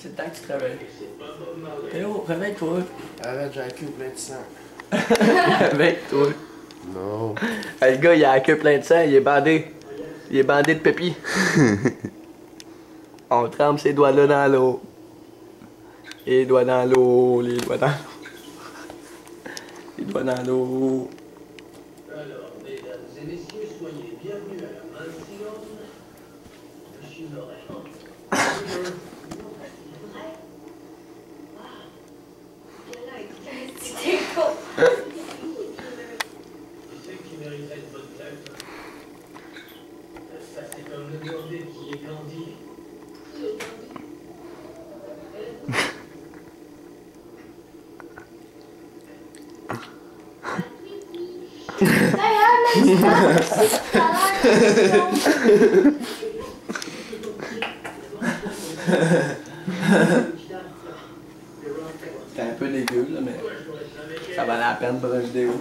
C'est le temps que tu te réveilles. Théo, réveille-toi. Arrête, j'ai la queue plein de sang. Réveille-toi. Non. Hey, le gars, il a la queue plein de sang, il est bandé. Il est bandé de pépi. On trempe ses doigts là dans l'eau. Les doigts dans l'eau, les doigts dans l'eau. Les doigts dans l'eau. Alors, mesdames et messieurs, soyez bienvenus à la mansion Monsieur Morel. C'était con. C'est qui mériterait une bonne tête. Ça, c'est comme le demander qui est Candy. C'est un peu dégueu, là, mais ça valait la peine pour une vidéo.